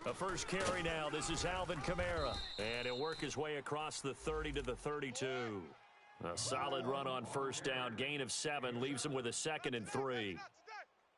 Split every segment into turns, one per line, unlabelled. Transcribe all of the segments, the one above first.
A first carry now. This is Alvin Kamara. And he'll work his way across the 30 to the 32. A solid run on first down. Gain of 7 leaves him with a 2nd and 3.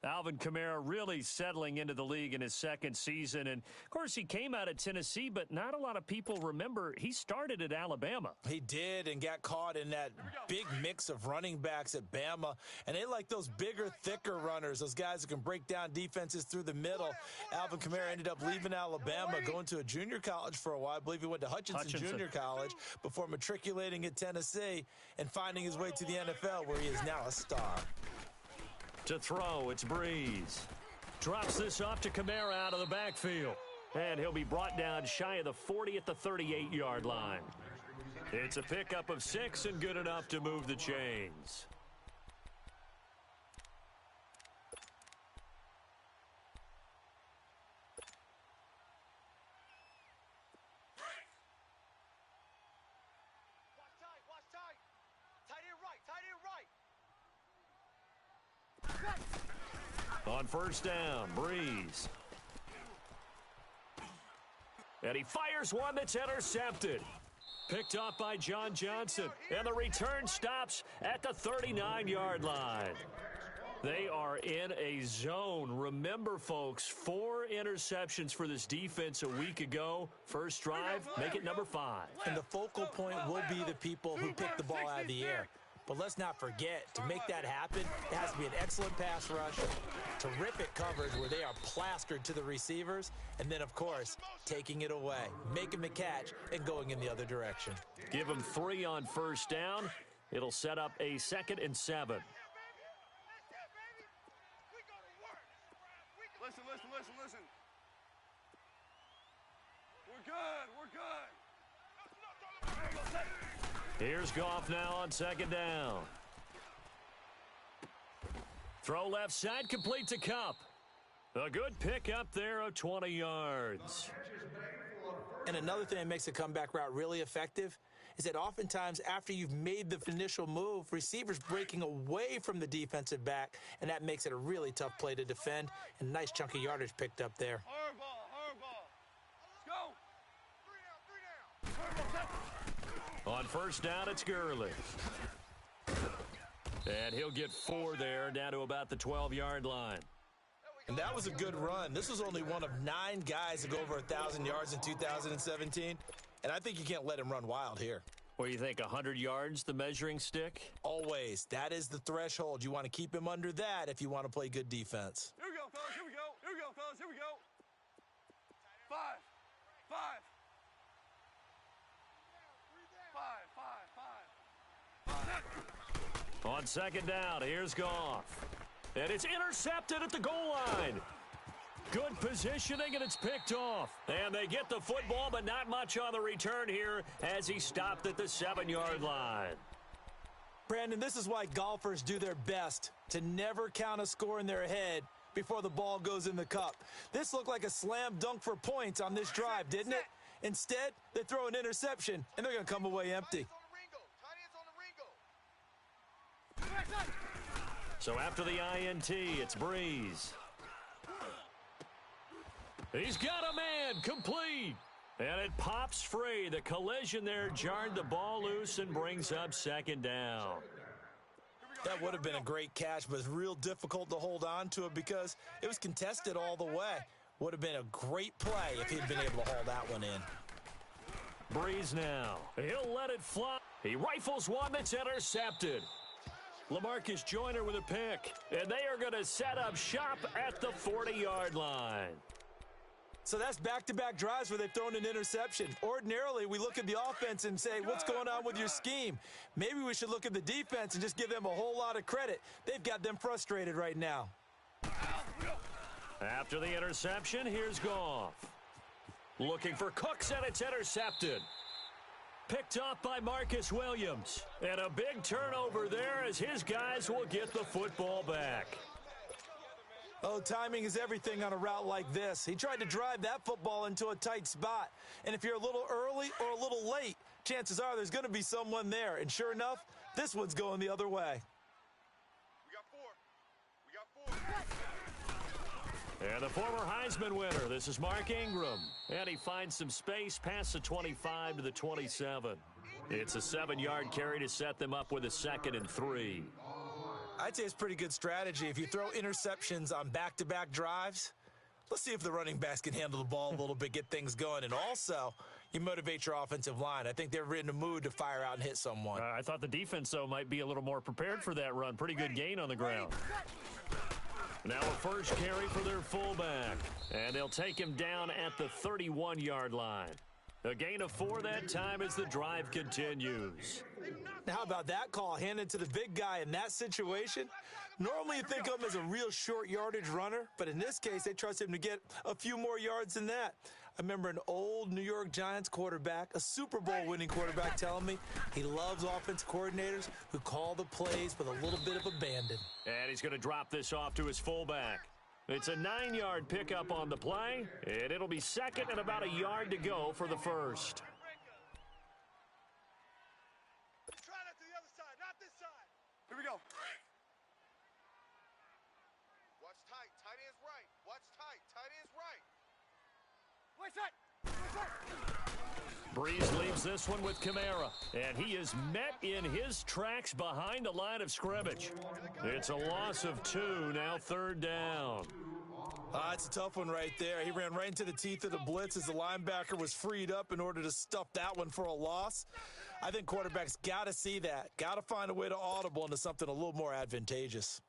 Alvin Kamara really settling into the league in his second season. And, of course, he came out of Tennessee, but not a lot of people remember he started at Alabama.
He did and got caught in that big mix of running backs at Bama. And they like those bigger, thicker runners, those guys who can break down defenses through the middle. Alvin Kamara ended up leaving Alabama, going to a junior college for a while. I believe he went to Hutchinson Junior College before matriculating at Tennessee and finding his way to the NFL, where he is now a star.
To throw, it's Breeze. Drops this off to Kamara out of the backfield. And he'll be brought down shy of the 40 at the 38-yard line. It's a pickup of 6 and good enough to move the chains. On first down, Breeze. And he fires one that's intercepted. Picked off by John Johnson. And the return stops at the 39-yard line. They are in a zone. Remember, folks, 4 interceptions for this defense a week ago. First drive, make it number 5.
And the focal point will be the people who pick the ball out of the air. But let's not forget, to make that happen, it has to be an excellent pass rush, terrific coverage where they are plastered to the receivers, and then, of course, taking it away, making the catch, and going in the other direction.
Give them 3 on first down. It'll set up a 2nd and 7.
Listen. We're good.
Here's Goff now on 2nd down. Throw left side, complete to Kupp. A good pick up there of 20 yards.
And another thing that makes a comeback route really effective is that oftentimes after you've made the initial move, receivers breaking away from the defensive back, and that makes it a really tough play to defend. And a nice chunk of yardage picked up there.
Hard ball. Let's go. 3 down.
On first down, it's Gurley. And he'll get 4 there, down to about the 12-yard line.
And that was a good run. This was only one of 9 guys to go over 1,000 yards in 2017. And I think you can't let him run wild here.
What do you think, 100 yards, the measuring stick?
Always. That is the threshold. You want to keep him under that if you want to play good defense.
Here we go, fellas. Here we go. 5. 5.
On 2nd down, here's Goff. And it's intercepted at the goal line. Good positioning, and it's picked off. And they get the football, but not much on the return here as he stopped at the 7-yard line.
Brandon, this is why golfers do their best to never count a score in their head before the ball goes in the cup. This looked like a slam dunk for points on this drive, didn't it? Instead, they throw an interception, and they're going to come away empty.
So after the INT, it's Breeze. He's got a man, complete. And it pops free. The collision there jarred the ball loose and brings up 2nd down.
That would have been a great catch, but it's real difficult to hold on to it because it was contested all the way. Would have been a great play if he'd been able to haul that one in.
Breeze now. He'll let it fly. He rifles one that's intercepted. LaMarcus Joyner with a pick. And they are going to set up shop at the 40-yard line.
So that's back-to-back drives where they've thrown an interception. Ordinarily, we look at the offense and say, what's going on with your scheme? Maybe we should look at the defense and just give them a whole lot of credit. They've got them frustrated right now.
After the interception, here's Goff. Looking for Cooks, and it's intercepted. Picked off by Marcus Williams. And a big turnover there as his guys will get the football back.
Oh, timing is everything on a route like this. He tried to drive that football into a tight spot. And if you're a little early or a little late, chances are there's going to be someone there. And sure enough, this one's going the other way.
We got 4.
And the former Heisman winner, this is Mark Ingram. And he finds some space past the 25 to the 27. It's a 7-yard carry to set them up with a 2nd and 3.
I'd say it's pretty good strategy. If you throw interceptions on back-to-back drives, let's see if the running backs can handle the ball a little bit, get things going. And also, you motivate your offensive line. I think they're in the mood to fire out and hit someone.
I thought the defense, though, might be a little more prepared for that run. Pretty good gain on the ground. Now a first carry for their fullback. And they'll take him down at the 31-yard line. A gain of 4 that time as the drive continues.
Now, how about that call handed to the big guy in that situation? Normally you think of him as a real short yardage runner, but in this case they trust him to get a few more yards than that. I remember an old New York Giants quarterback, a Super Bowl winning quarterback, telling me he loves offensive coordinators who call the plays with a little bit of abandon.
And he's going to drop this off to his fullback. It's a 9-yard pickup on the play, and it'll be 2nd and about a yard to go for the first.
Try that to the other side, not this side. Here we go.
Watch tight. Tight end's right. Watch tight. Tight end's right.
Right side. Right side.
Breeze leaves this one with Kamara, and he is met in his tracks behind the line of scrimmage. It's a loss of 2, now 3rd down.
It's a tough one right there. He ran right into the teeth of the blitz as the linebacker was freed up in order to stuff that one for a loss. I think quarterbacks got to see that, got to find a way to audible into something a little more advantageous.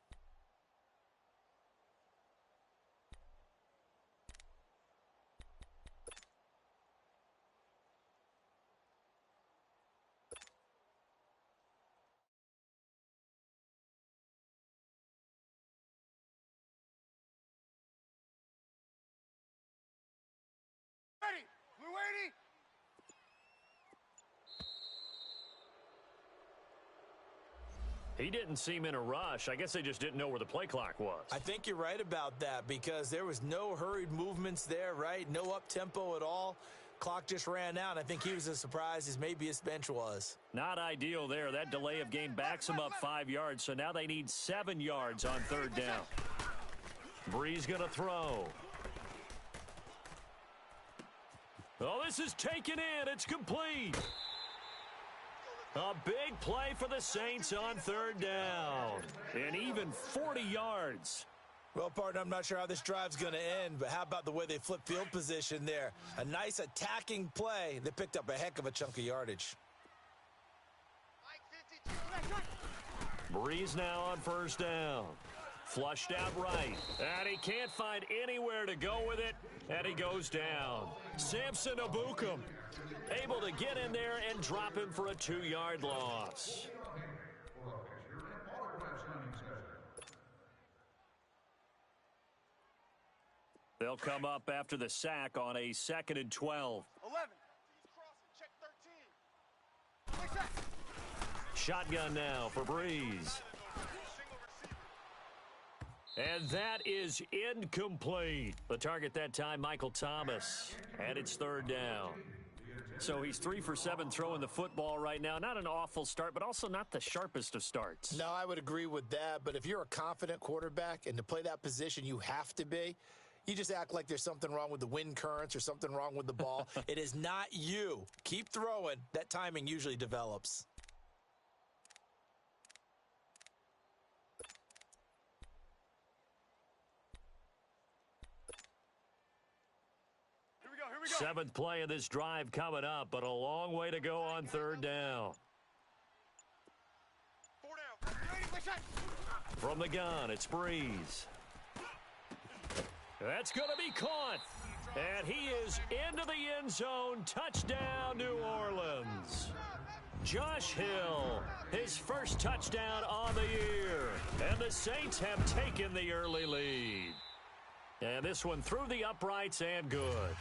Ready. Blue 80.
He didn't seem in a rush. I guess they just didn't know where the play clock was.
I think you're right about that because there was no hurried movements there, right? No up-tempo at all. Clock just ran out. I think he was as surprised as maybe his bench was.
Not ideal there. That delay of game backs him up 5 yards, so now they need 7 yards on 3rd down. Breeze going to throw. Oh, this is taken in. It's complete. A big play for the Saints on 3rd down. And even 40 yards.
Well, partner, I'm not sure how this drive's going to end, but how about the way they flip field position there? A nice attacking play. They picked up a heck of a chunk of yardage.
Breeze now on 1st down. Flushed out right. And he can't find anywhere to go with it. And he goes down. Samson Abukum able to get in there and drop him for a 2-yard loss. They'll come up after the sack on a 2nd and 12.
11. Check 13.
Shotgun now for Breeze. And that is incomplete. The target that time, Michael Thomas. And it's 3rd down. So he's 3 for 7 throwing the football right now. Not an awful start, but also not the sharpest of starts.
No, I would agree with that. But if you're a confident quarterback and to play that position, you have to be. You just act like there's something wrong with the wind currents or something wrong with the ball. It is not you. Keep throwing. That timing usually develops.
Here we go.
7th play of this drive coming up, but a long way to go on 3rd down.
4 down.
From the gun, it's Breeze. That's going to be caught. And he is into the end zone. Touchdown, New Orleans. Josh Hill, his first touchdown on the year. And the Saints have taken the early lead. And this one through the uprights and good.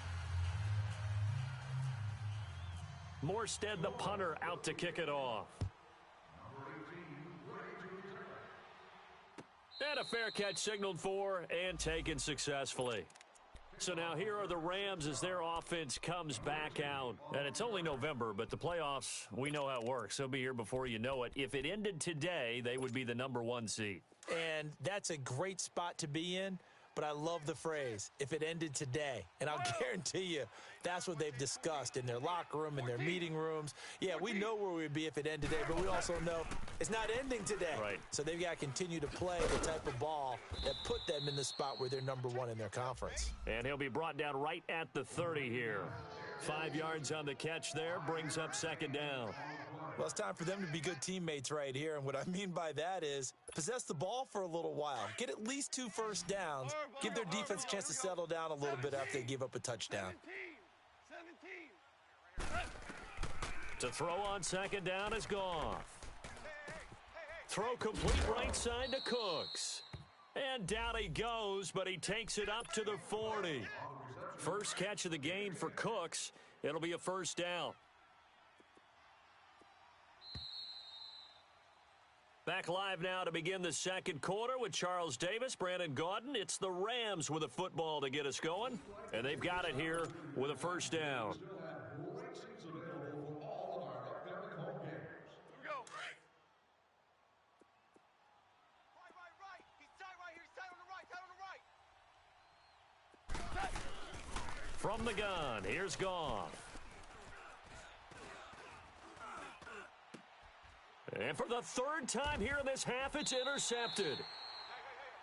Morstead, the punter, out to kick it off. And a fair catch signaled for and taken successfully. So now here are the Rams as their offense comes back out. And it's only November, but the playoffs, we know how it works. They'll be here before you know it. If it ended today, they would be the #1 seed.
And that's a great spot to be in. but I love the phrase, if it ended today. And I'll guarantee you that's what they've discussed in their locker room, in their meeting rooms. Yeah, we know where we'd be if it ended today, but we also know it's not ending today.
Right.
So they've got to continue to play the type of ball that put them in the spot where they're #1 in their conference.
And he'll be brought down right at the 30 here. 5 yards on the catch there, brings up second down.
Well, it's time for them to be good teammates right here, and what I mean by that is possess the ball for a little while. Get at least 2 first downs. Give their defense a chance to settle down a little bit after they give up a touchdown.
17.
To throw on second down is Goff. Throw complete right side to Cooks. And down he goes, but he takes it up to the 40. First catch of the game for Cooks. It'll be a first down. Back live now to begin the second quarter with Charles Davis, Brandon Gaudin. It's the Rams with a football to get us going, and they've got it here with a first down.
Here we go.
Right. He's tight right here. He's tight on the right.
From the gun, here's Goff. And for the third time here in this half, it's intercepted.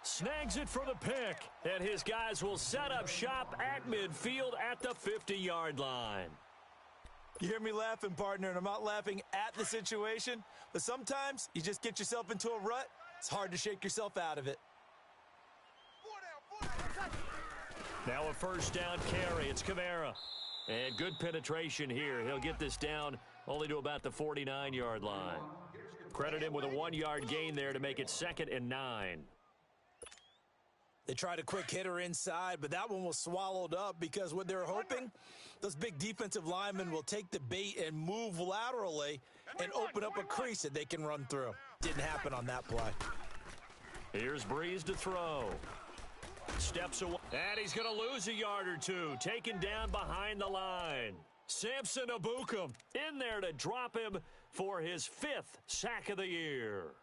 Snags it for the pick, and his guys will set up shop at midfield at the 50-yard line.
You hear me laughing, partner, and I'm not laughing at the situation, but sometimes you just get yourself into a rut. It's hard to shake yourself out of it.
4 down.
Now a first down carry. It's Kamara. And good penetration here. He'll get this down only to about the 49-yard line. Credit him with a 1-yard gain there to make it 2nd and 9.
They tried a quick hitter inside, but that one was swallowed up because what they're hoping, those big defensive linemen will take the bait and move laterally and open up a crease that they can run through. Didn't happen on that play.
Here's Breeze to throw. Steps away. And he's going to lose a yard or two. Taken down behind the line. Samson Abukum in there to drop him for his 5th sack of the year.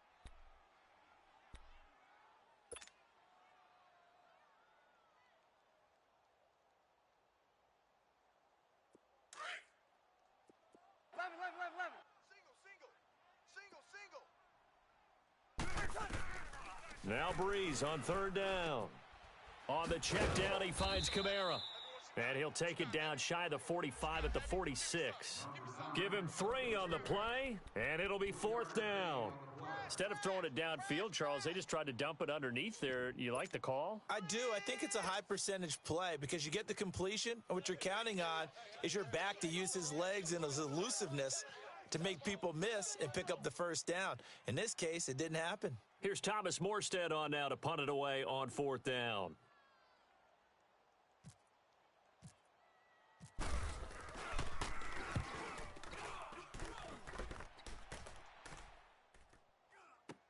Now Breeze on 3rd down. On the check down, he finds Kamara. And he'll take it down shy of the 45 at the 46. Give him 3 on the play, and it'll be 4th down. Instead of throwing it downfield, Charles, they just tried to dump it underneath there. You like the call?
I do. I think it's a high percentage play because you get the completion, and what you're counting on is your back to use his legs and his elusiveness to make people miss and pick up the first down. In this case, it didn't happen.
Here's Thomas Morstead on now to punt it away on 4th down.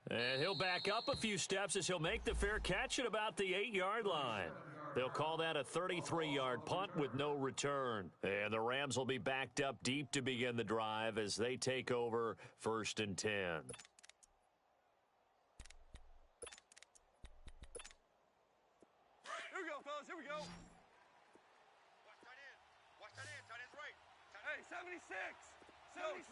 And he'll back up a few steps as he'll make the fair catch at about the 8-yard line. They'll call that a 33-yard punt with no return. And the Rams will be backed up deep to begin the drive as they take over 1st and 10.
Here we go, fellas. Here we go.
Watch tight end. Tight end's right.
Hey, 76. 76.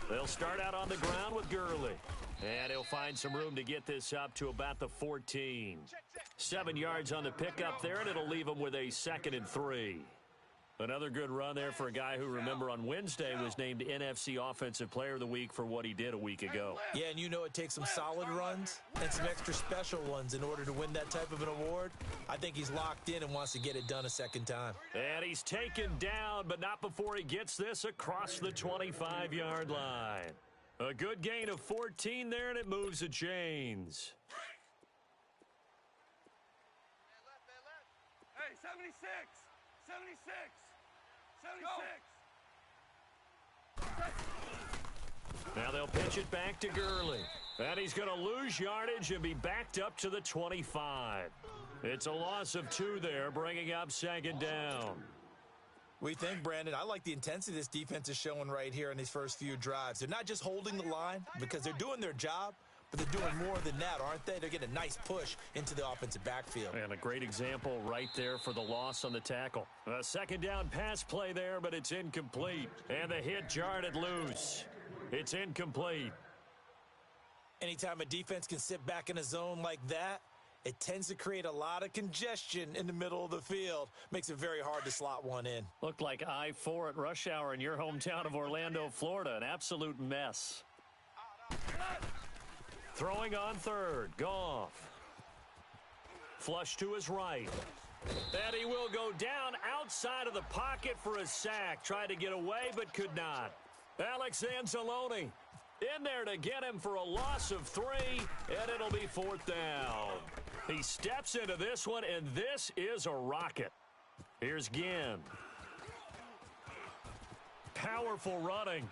They'll start out on the ground with Gurley. And he'll find some room to get this up to about the 14. 7 yards on the pickup there, and it'll leave him with a 2nd and 3. Another good run there for a guy who, remember, on Wednesday was named NFC Offensive Player of the Week for what he did a week ago.
Yeah, and you know it takes some solid runs and some extra special ones in order to win that type of an award. I think he's locked in and wants to get it done a second time.
And he's taken down, but not before he gets this across the 25-yard line. A good gain of 14 there, and it moves the chains.
Hey, 76. 76. 76.
Now they'll pitch it back to Gurley. And he's going to lose yardage and be backed up to the 25. It's a loss of 2 there, bringing up 2nd down.
We think, Brandon, I like the intensity this defense is showing right here in these first few drives. They're not just holding the line because they're doing their job, but they're doing more than that, aren't they? They're getting a nice push into the offensive backfield.
And a great example right there for the loss on the tackle. A second down pass play there, but it's incomplete. And the hit jarred it loose. It's incomplete.
Anytime a defense can sit back in a zone like that, it tends to create a lot of congestion in the middle of the field. Makes it very hard to slot one in.
Looked like I-4 at rush hour in your hometown of Orlando, Florida. An absolute mess. Throwing on third. Goff. Flush to his right. And he will go down outside of the pocket for a sack. Tried to get away, but could not. Alex Anzalone in there to get him for a loss of 3, and it'll be 4th down. He steps into this one, and this is a rocket. Here's Ginn. Powerful running.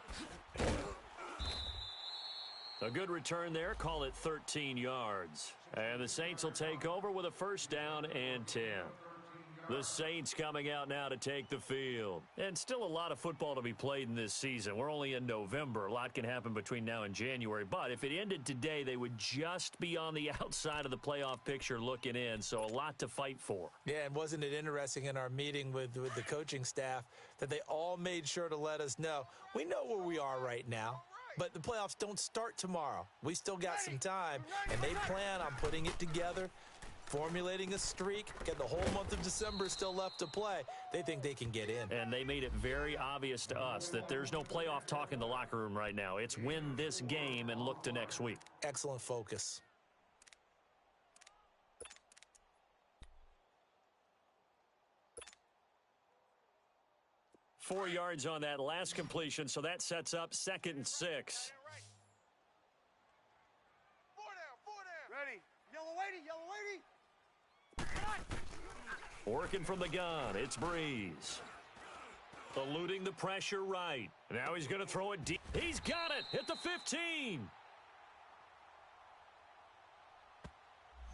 A good return there. Call it 13 yards. And the Saints will take over with a 1st down and 10. The Saints coming out now to take the field. And still a lot of football to be played in this season. We're only in November. A lot can happen between now and January. But if it ended today, they would just be on the outside of the playoff picture looking in. So a lot to fight for.
Yeah, and wasn't it interesting in our meeting with the coaching staff that they all made sure to let us know, we know where we are right now, but the playoffs don't start tomorrow. We still got some time, and they plan on putting it together, formulating a streak, get the whole month of December still left to play. They think they can get in.
And they made it very obvious to us that there's no playoff talk in the locker room right now. It's win this game and look to next week.
Excellent focus.
Four yards on that last completion, so that sets up 2nd and 6.
Four down.
Ready. Yellow lady, yellow lady.
Working from the gun, it's Breeze. Eluding the pressure right. Now he's going to throw it deep. He's got it at the 15.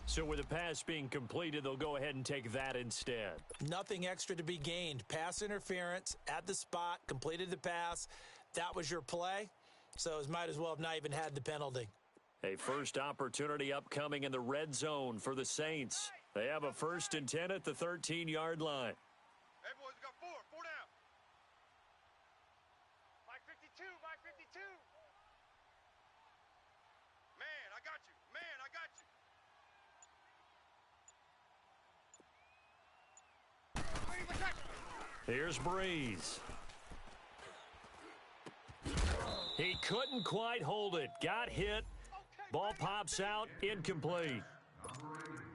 So with the pass being completed, they'll go ahead and take that instead.
Nothing extra to be gained. Pass interference at the spot, completed the pass. That was your play, so it might as well have not even had the penalty.
A first opportunity upcoming in the red zone for the Saints. They have a 1st and 10 at the 13-yard line.
Hey, boys, we got four down.
Mike 52, Mike 52.
Man, I got you. Man, I got you.
Here's Breeze. He couldn't quite hold it. Got hit. Ball pops out. Incomplete.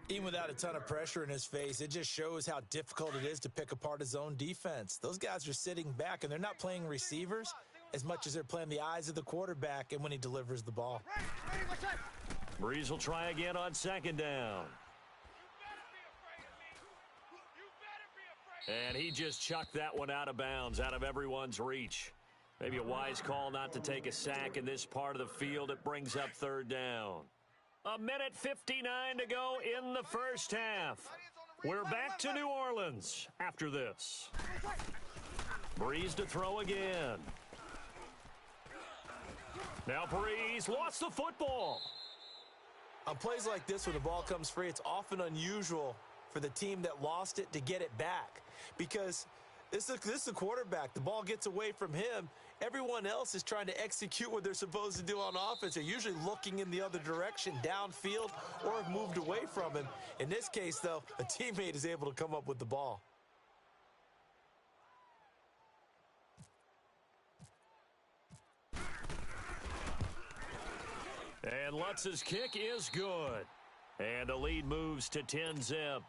Even without a ton of pressure in his face, it just shows how difficult it is to pick apart his own defense. Those guys are sitting back, and they're not playing receivers as much as they're playing the eyes of the quarterback and when he delivers the ball.
Breeze will try again on 2nd down. And he just chucked that one out of bounds, out of everyone's reach. Maybe a wise call not to take a sack in this part of the field. It brings up 3rd down. 1:59 to go in the first half. We're back to New Orleans after this. Breeze to throw again. Now Breeze lost the football.
On plays like this, when the ball comes free, it's often unusual for the team that lost it to get it back, because this is the quarterback. The ball gets away from him. Everyone else is trying to execute what they're supposed to do on offense. They're usually looking in the other direction, downfield, or have moved away from him. In this case, though, a teammate is able to come up with the ball.
And Lutz's kick is good. And the lead moves to 10-zip.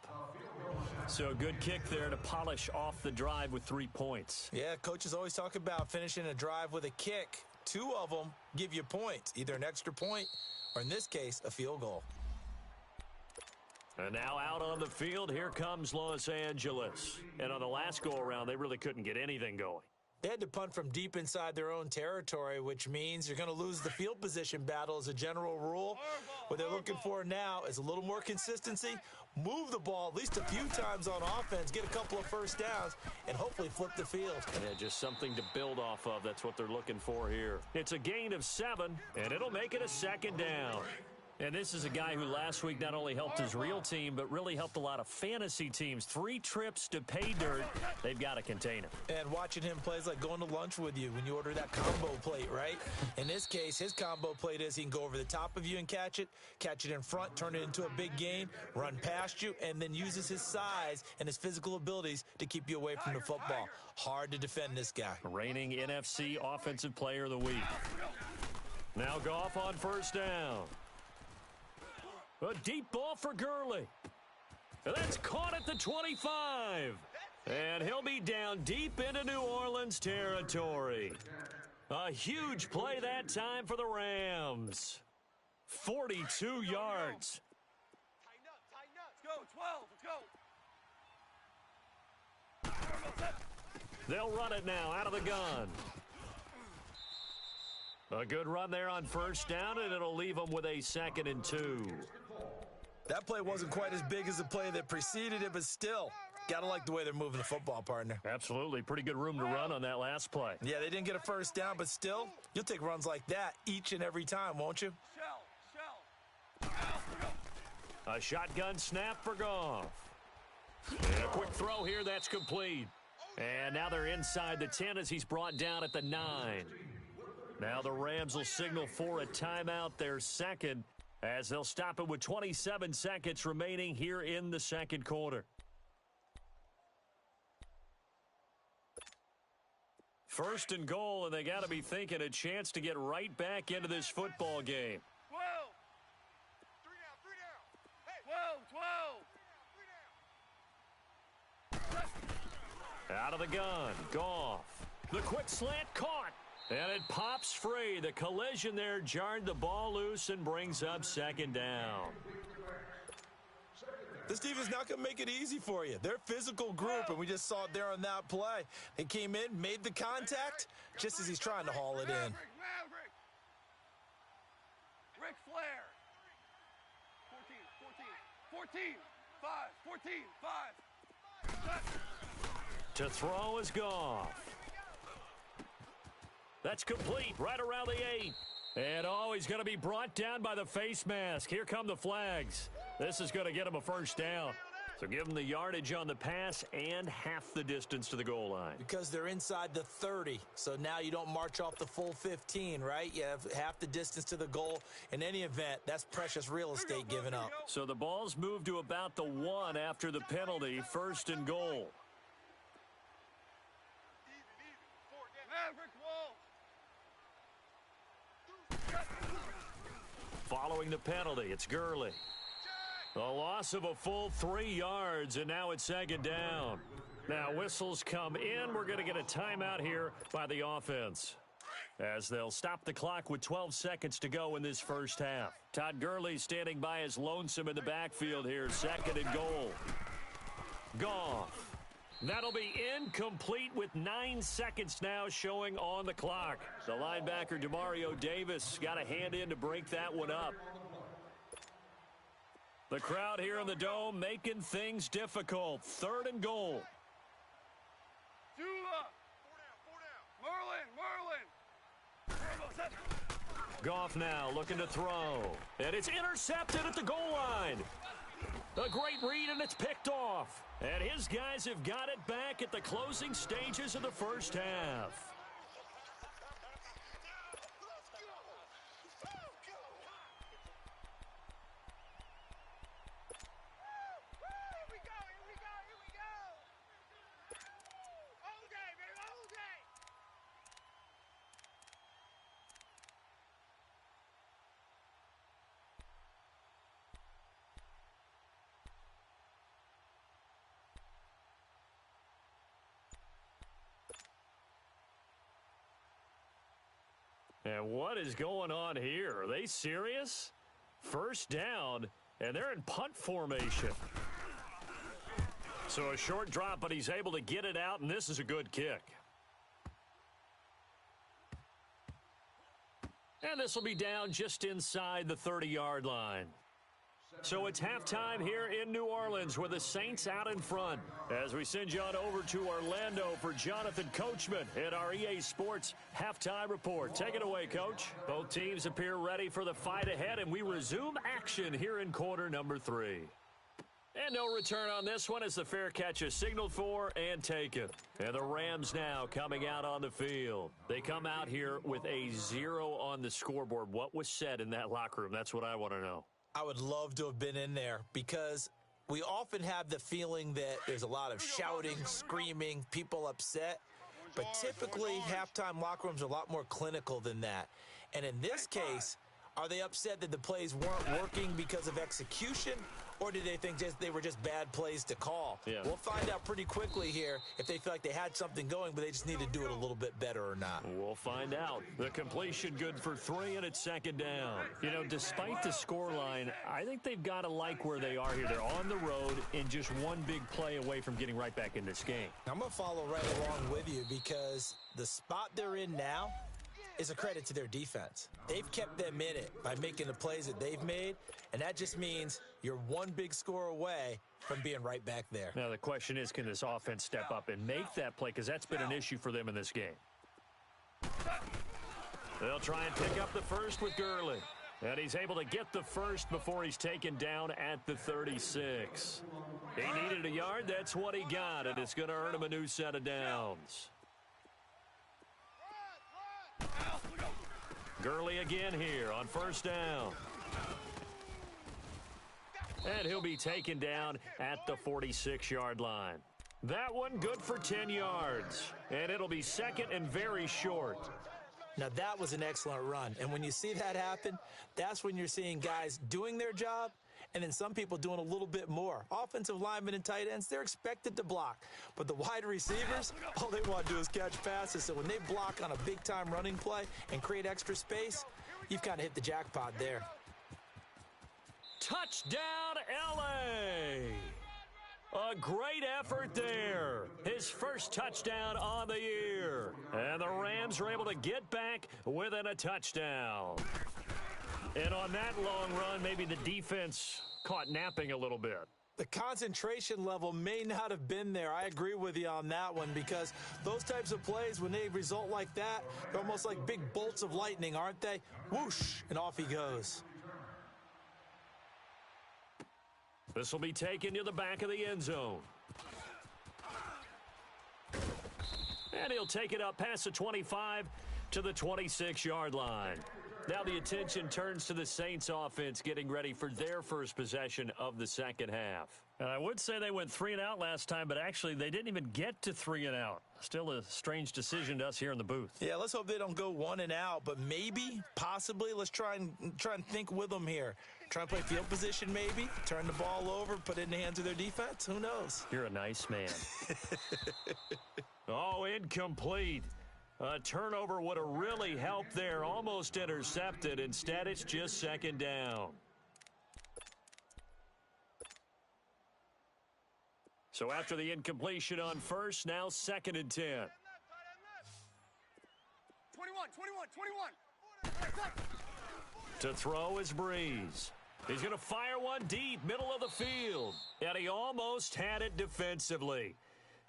So a good kick there to polish off the drive with 3 points.
Yeah, coaches always talk about finishing a drive with a kick. 2 of them give you points, either an extra point or, in this case, a field goal.
And now out on the field, here comes Los Angeles. And on the last go-around, they really couldn't get anything going.
They had to punt from deep inside their own territory, which means you're going to lose the field position battle as a general rule. What they're looking for now is a little more consistency, move the ball at least a few times on offense, get a couple of first downs, and hopefully flip the field.
Yeah, just something to build off of. That's what they're looking for here. It's a gain of 7, and it'll make it a second down. And this is a guy who last week not only helped his real team, but really helped a lot of fantasy teams. 3 trips to pay dirt. They've got to contain him.
And watching him play is like going to lunch with you when you order that combo plate, right? In this case, his combo plate is he can go over the top of you and catch it in front, turn it into a big gain, run past you, and then uses his size and his physical abilities to keep you away from the football. Hard to defend this guy.
Reigning NFC Offensive Player of the Week. Now Goff on first down. A deep ball for Gurley. That's caught at the 25. And he'll be down deep into New Orleans territory. A huge play that time for the Rams. 42 yards.
Tighten up, tighten up. Let's go, 12, let's go.
They'll run it now out of the gun. A good run there on first down, and it'll leave them with a 2nd and 2.
That play wasn't quite as big as the play that preceded it, but still, got to like the way they're moving the football, partner.
Absolutely. Pretty good room to run on that last play.
Yeah, they didn't get a first down, but still, you'll take runs like that each and every time, won't you?
Shell.
A shotgun snap for Goff. And a quick throw here, that's complete. And now they're inside the 10 as he's brought down at the 9. Now the Rams will signal for a timeout, their second, as they'll stop it with 27 seconds remaining here in the second quarter. First and goal, and they got to be thinking a chance to get right back into this football game.
12. 3 down. Hey. 12.
Out of the gun, Goff. The quick slant caught. And it pops free. The collision there jarred the ball loose and brings up 2nd down.
This defense not going to make it easy for you. They're a physical group, and we just saw it there on that play. They came in, made the contact, just as he's trying to haul it in.
Maverick. Ric Flair. 14. 5.
To throw is Goff. That's complete right around the 8. And he's going to be brought down by the face mask. Here come the flags. This is going to get him a first down. So give him the yardage on the pass and half the distance to the goal line.
Because they're inside the 30, so now you don't march off the full 15, right? You have half the distance to the goal. In any event, that's precious real estate given up.
So the ball's moved to about the 1 after the penalty, 1st and goal.
Maverick Wall.
Following the penalty, it's Gurley. A loss of a full 3 yards, and now it's 2nd down. Now whistles come in. We're going to get a timeout here by the offense, as they'll stop the clock with 12 seconds to go in this first half. Todd Gurley standing by as lonesome in the backfield here, 2nd and goal. Goff. That'll be incomplete with 9 seconds now showing on the clock. The linebacker, Demario Davis, got a hand in to break that one up. The crowd here in the Dome making things difficult. 3rd and goal.
Dula. 4 down. Merlin.
Goff now looking to throw. And it's intercepted at the goal line. A great read, and it's picked off. And his guys have got it back at the closing stages of the first half. And what is going on here? Are they serious? First down, and they're in punt formation. So a short drop, but he's able to get it out, and this is a good kick. And this will be down just inside the 30-yard line. So it's halftime here in New Orleans with the Saints out in front. As we send you on over to Orlando for Jonathan Coachman in our EA Sports Halftime Report. Take it away, Coach. Both teams appear ready for the fight ahead, and we resume action here in quarter number 3. And no return on this one as the fair catch is signaled for and taken. And the Rams now coming out on the field. They come out here with a 0 on the scoreboard. What was said in that locker room? That's what I want to know.
I would love to have been in there because we often have the feeling that there's a lot of shouting, screaming, people upset. But typically, halftime locker rooms are a lot more clinical than that. And in this case, are they upset that the plays weren't working because of execution? Or did they think they were just bad plays to call? Yeah. We'll find out pretty quickly here if they feel like they had something going, but they just need to do it a little bit better or not.
We'll find out. The completion good for 3, and it's second down. You know, despite the scoreline, I think they've got to like where they are here. They're on the road and just one big play away from getting right back in this game.
I'm going to follow right along with you because the spot they're in now is a credit to their defense. They've kept them in it by making the plays that they've made, and that just means you're one big score away from being right back there.
Now, the question is, can this offense step up and make that play? Because that's been an issue for them in this game. They'll try and pick up the first with Gurley. And he's able to get the first before he's taken down at the 36. He needed a yard. That's what he got, and it's going to earn him a new set of downs. Gurley again here on first down. And he'll be taken down at the 46-yard line. That one good for 10 yards. And it'll be second and very short.
Now, that was an excellent run. And when you see that happen, that's when you're seeing guys doing their job and then some people doing a little bit more. Offensive linemen and tight ends, they're expected to block. But the wide receivers, all they want to do is catch passes. So when they block on a big-time running play and create extra space, you've kind of hit the jackpot there.
Touchdown, L.A. A great effort there. His first touchdown on the year. And the Rams are able to get back within a touchdown. And on that long run, maybe the defense caught napping a little bit.
The concentration level may not have been there. I agree with you on that one because those types of plays, when they result like that, they're almost like big bolts of lightning, aren't they? Whoosh, and off he goes.
This will be taken to the back of the end zone. And he'll take it up past the 25 to the 26-yard line. Now the attention turns to the Saints offense getting ready for their first possession of the second half. And I would say they went 3 and out last time, but actually they didn't even get to 3 and out. Still a strange decision to us here in the booth.
Yeah, let's hope they don't go 1 and out, but maybe, possibly, let's try and think with them here. Try and play field position maybe, turn the ball over, put it in the hands of their defense. Who knows?
You're a nice man. Oh, incomplete. A turnover would have really helped there. Almost intercepted. Instead, it's just second down. So after the incompletion on first, now second and 10.
21.
To throw is Breeze. He's going to fire one deep, middle of the field. And he almost had it defensively.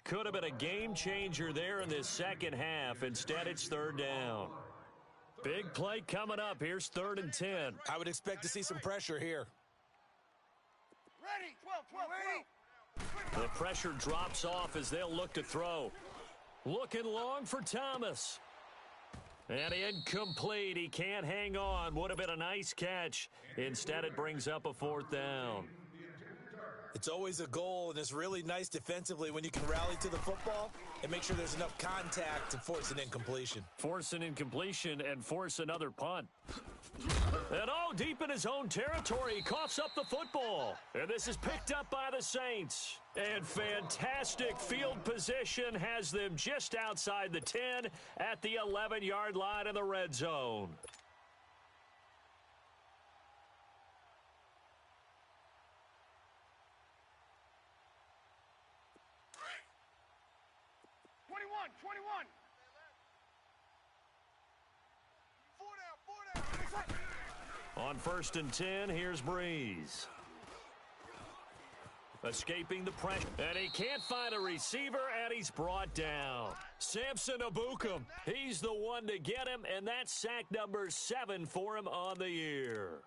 Could have been a game changer there in this second half. Instead, it's third down. Big play coming up. Here's third and 10.
I would expect to see some pressure here.
Ready. 12.
The pressure drops off as they'll look to throw. Looking long for Thomas. And incomplete. He can't hang on. Would have been a nice catch. Instead, it brings up a fourth down.
It's always a goal, and it's really nice defensively when you can rally to the football and make sure there's enough contact to force an incompletion.
Force an incompletion and force another punt. And deep in his own territory, he coughs up the football. And this is picked up by the Saints. And fantastic field position has them just outside the 10 at the 11-yard line in the red zone. On 1st and 10, here's Breeze. Escaping the pressure. And he can't find a receiver, and he's brought down. Samson Abukum. He's the one to get him, and that's sack number 7 for him on the year.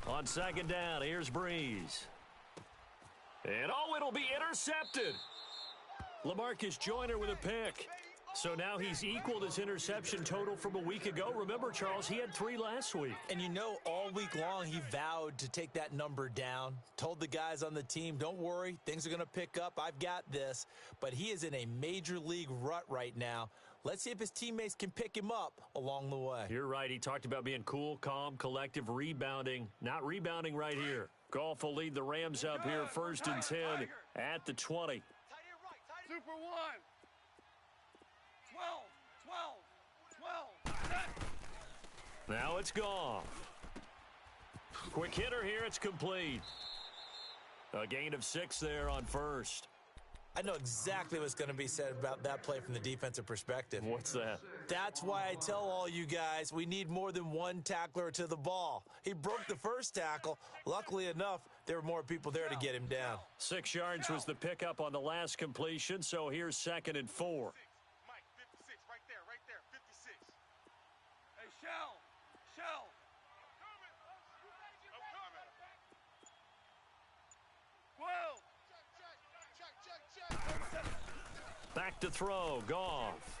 On 2nd down, here's Breeze. And oh, it'll be intercepted. LaMarcus Joyner with a pick. So now he's equaled his interception total from a week ago. Remember, Charles, he had 3 last week.
And you know, all week long he vowed to take that number down. Told the guys on the team, don't worry, things are going to pick up. I've got this. But he is in a major league rut right now. Let's see if his teammates can pick him up along the way.
You're right. He talked about being cool, calm, collective, rebounding. Not rebounding right here. Goff will lead the Rams up here 1st and 10 at the 20.
Super 1. 12.
Now it's Goff. Quick hitter here. It's complete. A gain of 6 there on 1st.
I know exactly what's going to be said about that play from the defensive perspective.
What's that?
That's why I tell all you guys we need more than one tackler to the ball. He broke the first tackle. Luckily enough, there were more people there to get him down.
6 yards was the pickup on the last completion, so here's 2nd and 4.
Mike, 56, right there, 56.
Hey, Shell.
I'm coming.
12.
Back to throw, Goff.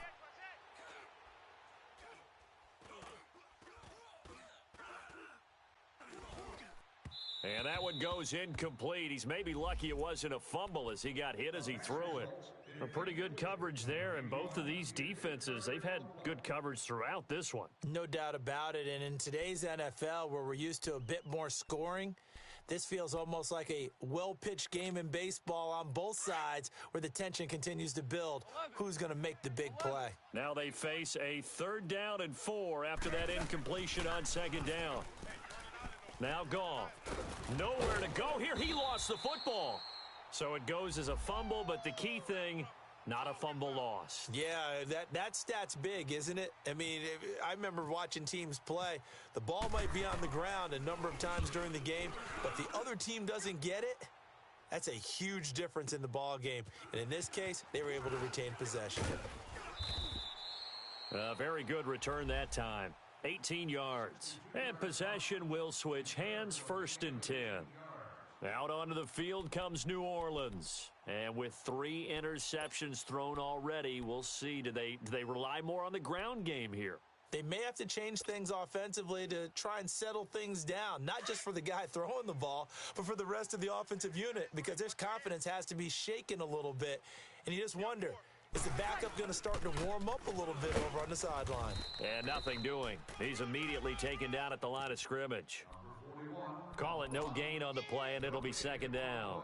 And that one goes incomplete. He's maybe lucky it wasn't a fumble as he got hit as he threw it. A pretty good coverage there, and both of these defenses, they've had good coverage throughout this one.
No doubt about it, and in today's NFL where we're used to a bit more scoring, this feels almost like a well-pitched game in baseball on both sides where the tension continues to build. Who's going to make the big play?
Now they face a 3rd down and 4 after that incompletion on 2nd down. Now Goff. Nowhere to go here. He lost the football. So it goes as a fumble, but the key thing, not a fumble loss.
Yeah, that stat's big, isn't it? I mean, I remember watching teams play. The ball might be on the ground a number of times during the game, but the other team doesn't get it. That's a huge difference in the ball game. And in this case, they were able to retain possession.
A very good return that time. 18 yards. And possession will switch hands, 1st and 10. Out onto the field comes New Orleans. And with 3 interceptions thrown already, we'll see. Do they rely more on the ground game here?
They may have to change things offensively to try and settle things down, not just for the guy throwing the ball, but for the rest of the offensive unit, because their confidence has to be shaken a little bit. And you just wonder, is the backup going to start to warm up a little bit over on the sideline?
And nothing doing. He's immediately taken down at the line of scrimmage. Call it no gain on the play, and it'll be 2nd down.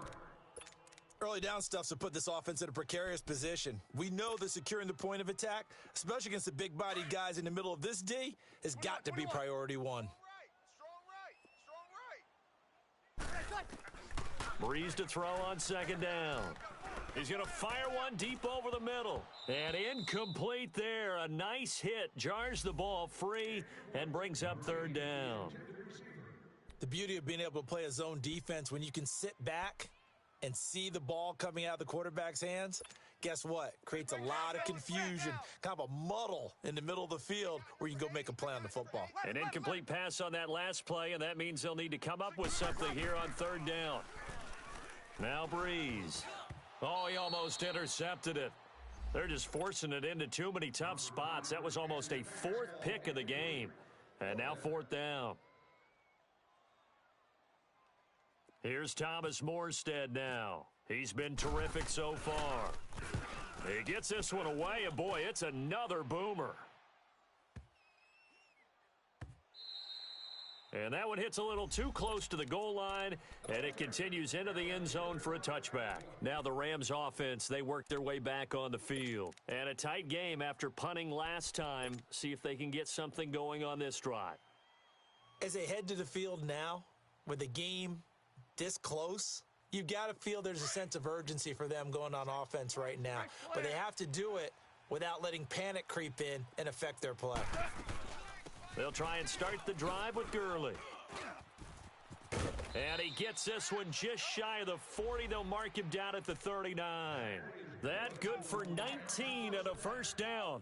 Early down stuff's to put this offense in a precarious position. We know that securing the point of attack, especially against the big-bodied guys in the middle of this D, has got to be priority 1.
Strong right.
Breeze to throw on 2nd down. He's going to fire one deep over the middle. And incomplete there. A nice hit. Jars the ball free and brings up 3rd down.
The beauty of being able to play a zone defense when you can sit back and see the ball coming out of the quarterback's hands, guess what? Creates a lot of confusion, kind of a muddle in the middle of the field where you can go make a play on the football.
An incomplete pass on that last play, and that means they'll need to come up with something here on 3rd down. Now Breeze. Oh, he almost intercepted it. They're just forcing it into too many tough spots. That was almost a 4th pick of the game. And now 4th down. Here's Thomas Morstead now. He's been terrific so far. He gets this one away, and boy, it's another boomer. And that one hits a little too close to the goal line, and it continues into the end zone for a touchback. Now the Rams offense, they work their way back on the field. And a tight game after punting last time. See if they can get something going on this drive.
As they head to the field now, with the game this close, you've got to feel there's a sense of urgency for them going on offense right now. But they have to do it without letting panic creep in and affect their play.
They'll try and start the drive with Gurley. And he gets this one just shy of the 40. They'll mark him down at the 39. That good for 19 and a first down.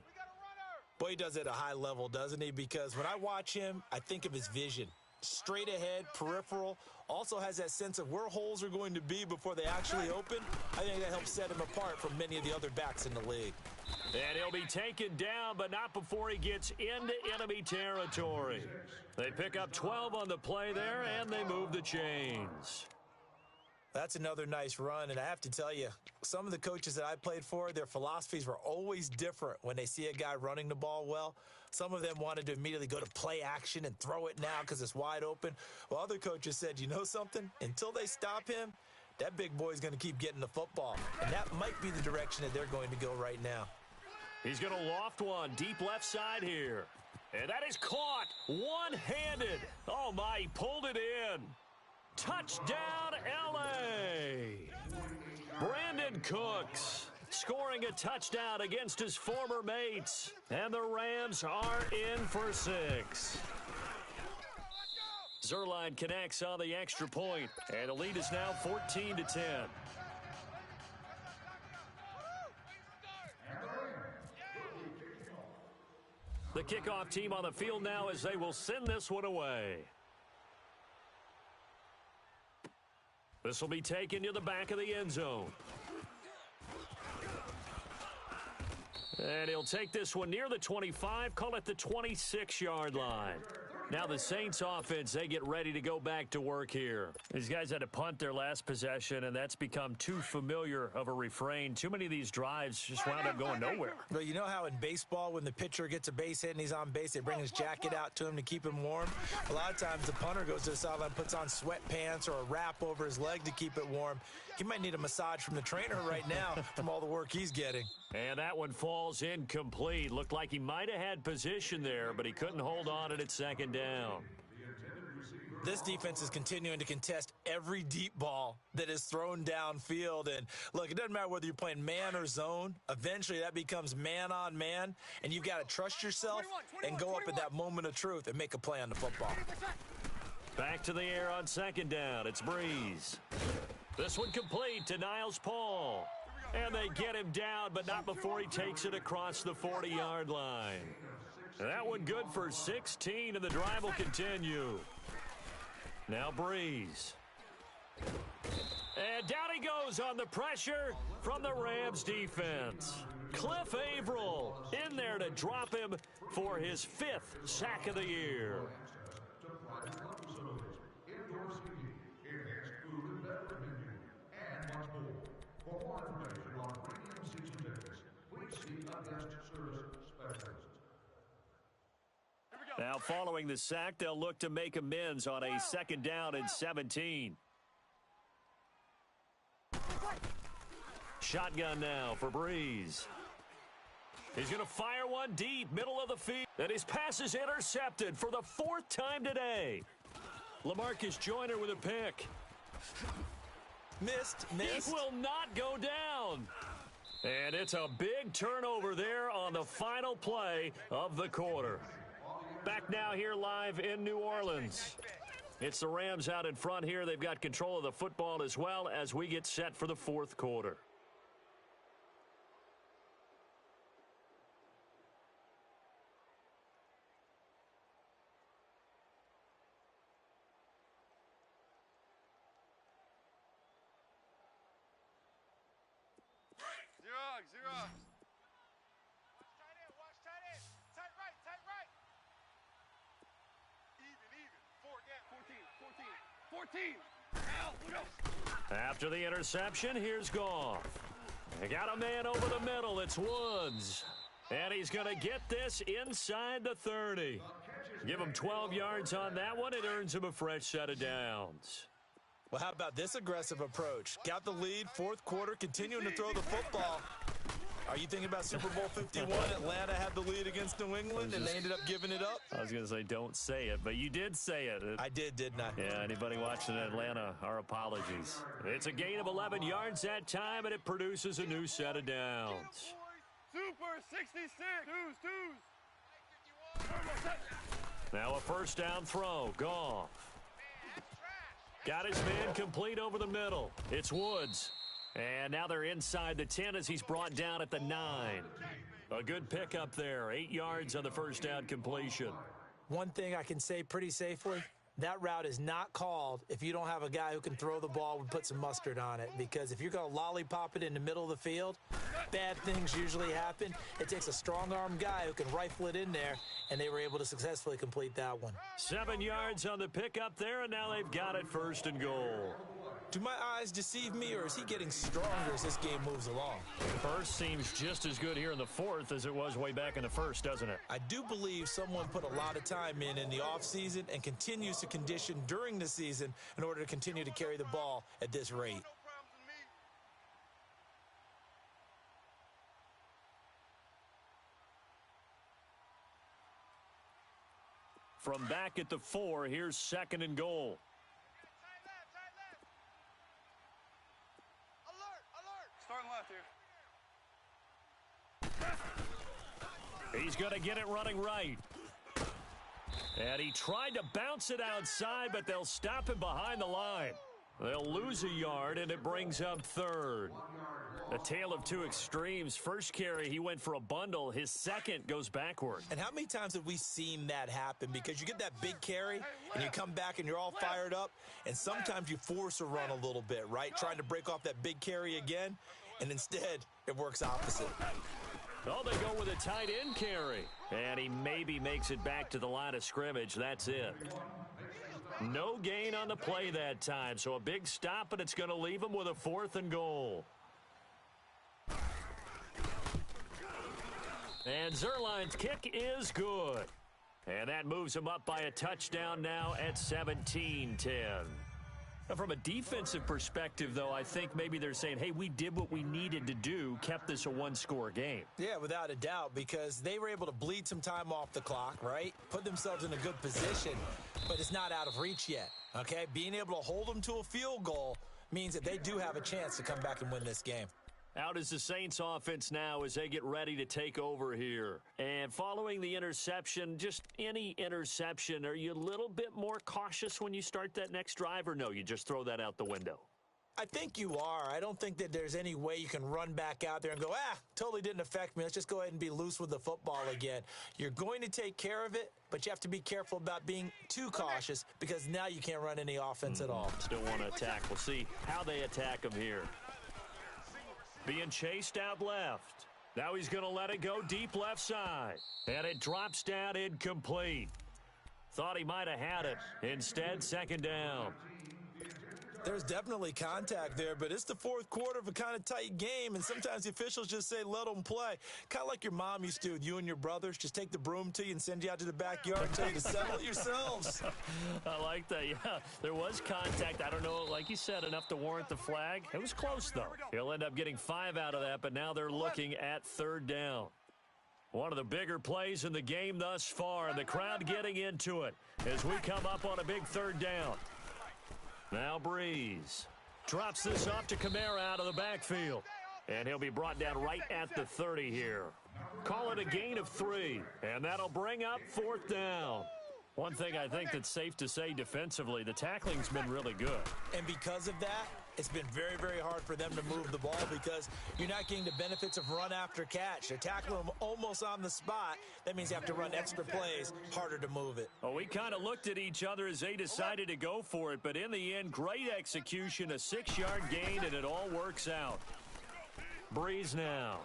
Boy, he does it at a high level, doesn't he? Because when I watch him, I think of his vision. Straight ahead, peripheral, also has that sense of where holes are going to be before they actually open. I think that helps set him apart from many of the other backs in the league.
And he'll be taken down, but not before he gets into enemy territory. They pick up 12 on the play there, and they move the chains.
That's another nice run, and I have to tell you, some of the coaches that I played for, their philosophies were always different when they see a guy running the ball well. Some of them wanted to immediately go to play action and throw it now because it's wide open. Well, other coaches said, you know something? Until they stop him, that big boy's going to keep getting the football. And that might be the direction that they're going to go right now.
He's going to loft one deep left side here. And that is caught one-handed. Oh, my, he pulled it in. Touchdown, L.A. Brandon Cooks scoring a touchdown against his former mates. And the Rams are in for 6. Zerline connects on the extra point, and the lead is now 14-10. The kickoff team on the field now as they will send this one away. This will be taken to the back of the end zone. And he'll take this one near the 25, call it the 26-yard line. Now the Saints offense, they get ready to go back to work here. These guys had to punt their last possession, and that's become too familiar of a refrain. Too many of these drives just wound up going nowhere.
Well, you know how in baseball, when the pitcher gets a base hit and he's on base, they bring his jacket out to him to keep him warm? A lot of times the punter goes to the sideline, puts on sweatpants or a wrap over his leg to keep it warm. He might need a massage from the trainer right now from all the work he's getting.
And that one falls incomplete. Looked like he might have had position there, but he couldn't hold on at second down.
This defense is continuing to contest every deep ball that is thrown downfield. And, look, it doesn't matter whether you're playing man or zone. Eventually, that becomes man on man, and you've got to trust yourself and go up at that moment of truth and make a play on the football.
Back to the air on second down. It's Breeze. This one complete to Niles Paul. And they get him down, but not before he takes it across the 40-yard line. That one good for 16, and the drive will continue. Now Breeze. And down he goes on the pressure from the Rams defense. Cliff Averill in there to drop him for his 5th sack of the year. Now following the sack, they'll look to make amends on a second down and 17. Shotgun now for Breeze. He's going to fire one deep, middle of the field. And his pass is intercepted for the 4th time today. LaMarcus Joyner with a pick.
Missed.
It will not go down. And it's a big turnover there on the final play of the quarter. Back now here live in New Orleans. It's the Rams out in front here. They've got control of the football as well as we get set for the 4th quarter.
Zero. Tight end, watch tight end. Tight right. Even. 14.
After the interception, here's Goff. They got a man over the middle. It's Woods. And he's going to get this inside the 30. Give him 12 yards on that one. It earns him a fresh set of downs.
Well, how about this aggressive approach? Got the lead, fourth quarter, continuing to throw the football. Are you thinking about Super Bowl 51? Atlanta had the lead against New England, and they ended up giving it up?
I was going to say don't say it, but you did say it.
I did, didn't I?
Yeah, anybody watching Atlanta, our apologies. It's a gain of 11 yards that time, and it produces a new set of downs.
Super 66. Twos.
Now a first down throw. Goff. Got his man complete over the middle. It's Woods. And now they're inside the 10 as he's brought down at the 9. A good pickup there. 8 yards on the first down completion.
One thing I can say pretty safely, that route is not called if you don't have a guy who can throw the ball and put some mustard on it. Because if you're going to lollipop it in the middle of the field, bad things usually happen. It takes a strong-arm guy who can rifle it in there, and they were able to successfully complete that one.
7 yards on the pickup there, and now they've got it first and goal.
Do my eyes deceive me, or is he getting stronger as this game moves along?
First seems just as good here in the fourth as it was way back in the first, doesn't it?
I do believe someone put a lot of time in the offseason and continues to condition during the season in order to continue to carry the ball at this rate.
From back at the 4, here's second and goal.
Starting left here.
He's going to get it running right. And he tried to bounce it outside, but they'll stop him behind the line. They'll lose a yard, and it brings up third. A tale of two extremes. First carry, he went for a bundle. His second goes backward.
And how many times have we seen that happen? Because you get that big carry, and you come back, and you're all fired up, and sometimes you force a run a little bit, right? Trying to break off that big carry again, and instead, it works opposite.
Oh, they go with a tight end carry. And he maybe makes it back to the line of scrimmage. That's it. No gain on the play that time, so a big stop, and it's going to leave him with a fourth and goal. And Zerline's kick is good. And that moves him up by a touchdown now at 17-10. Now, from a defensive perspective, though, I think maybe they're saying, hey, we did what we needed to do, kept this a one-score game.
Yeah, without a doubt, because they were able to bleed some time off the clock, right? Put themselves in a good position, but it's not out of reach yet, okay? Being able to hold them to a field goal means that they do have a chance to come back and win this game.
Out is the Saints offense now as they get ready to take over here. And following the interception, just any interception, are you a little bit more cautious when you start that next drive, or no, you just throw that out the window?
I think you are. I don't think that there's any way you can run back out there and go, totally didn't affect me. Let's just go ahead and be loose with the football again. You're going to take care of it, but you have to be careful about being too cautious because now you can't run any offense at all.
Still want to attack. We'll see how they attack him here. Being chased out left. Now he's going to let it go deep left side. And it drops down incomplete. Thought he might have had it. Instead, second down.
There's definitely contact there, but it's the fourth quarter of a kind of tight game, and sometimes the officials just say, let them play. Kind of like your mom used to with you and your brothers. Just take the broom to you and send you out to the backyard and tell you to settle it yourselves.
I like that, yeah. There was contact. I don't know, like you said, enough to warrant the flag. It was close, though. He'll end up getting 5 out of that, but now they're looking at third down. One of the bigger plays in the game thus far, and the crowd getting into it as we come up on a big third down. Now Breeze drops this off to Kamara out of the backfield. And he'll be brought down right at the 30 here. Call it a gain of 3. And that'll bring up fourth down. One thing I think that's safe to say defensively, the tackling's been really good.
And because of that, it's been very, very hard for them to move the ball because you're not getting the benefits of run after catch. They're tackling them almost on the spot. That means you have to run extra plays, harder to move it.
Well, we kind of looked at each other as they decided to go for it, but in the end, great execution, a 6-yard gain, and it all works out. Breeze now.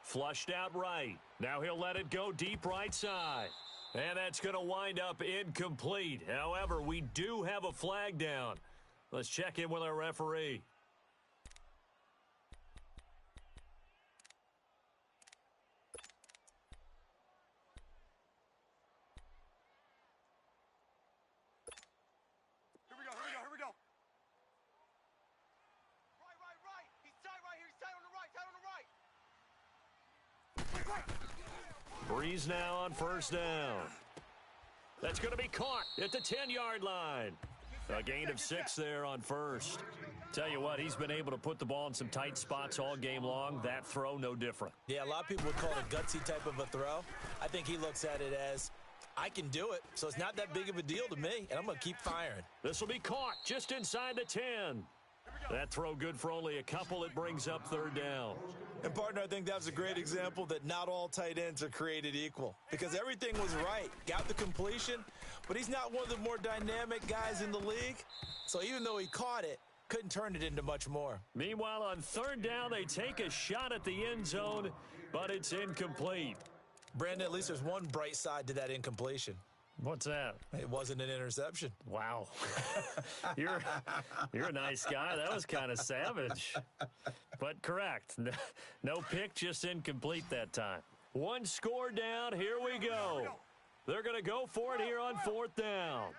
Flushed out right. Now he'll let it go deep right side. And that's going to wind up incomplete. However, we do have a flag down. Let's check in with our referee. Breeze now on first down. That's going to be caught at the 10-yard line. A gain of 6 there on first. Tell you what, he's been able to put the ball in some tight spots all game long. That throw, no different.
Yeah, a lot of people would call it a gutsy type of a throw. I think he looks at it as, I can do it, so it's not that big of a deal to me, and I'm going to keep firing.
This will be caught just inside the 10. That throw good for only a couple. It brings up third down.
And, partner, I think that was a great example that not all tight ends are created equal because everything was right. Got the completion, but he's not one of the more dynamic guys in the league. So even though he caught it, couldn't turn it into much more.
Meanwhile, on third down, they take a shot at the end zone, but it's incomplete.
Brandon, at least there's one bright side to that incompletion.
What's that?
It wasn't an interception.
Wow. You're a nice guy. That was kind of savage. But correct. No pick, just incomplete that time. One score down. Here we go. They're going to go for it here on fourth down.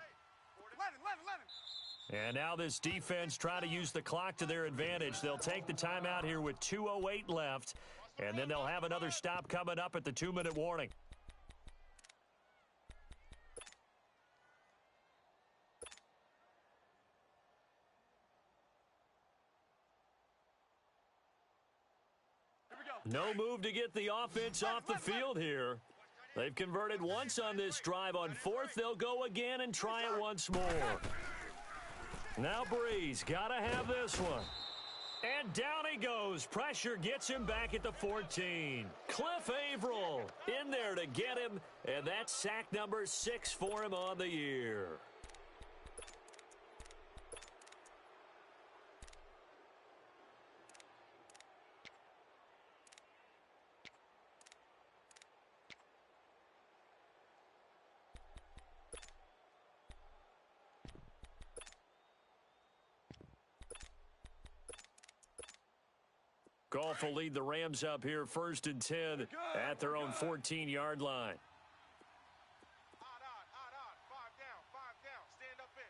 11.
And now this defense try to use the clock to their advantage. They'll take the timeout here with 2:08 left, and then they'll have another stop coming up at the 2-minute warning. No move to get the offense off the field here. They've converted once on this drive. On fourth, they'll go again and try it once more. Now Breeze, gotta have this one. And down he goes. Pressure gets him back at the 14. Cliff Averill in there to get him, and that's sack number 6 for him on the year. Goff will lead the Rams up here first and 10 at their own 14-yard line.
Odd. 5 down. Stand up in.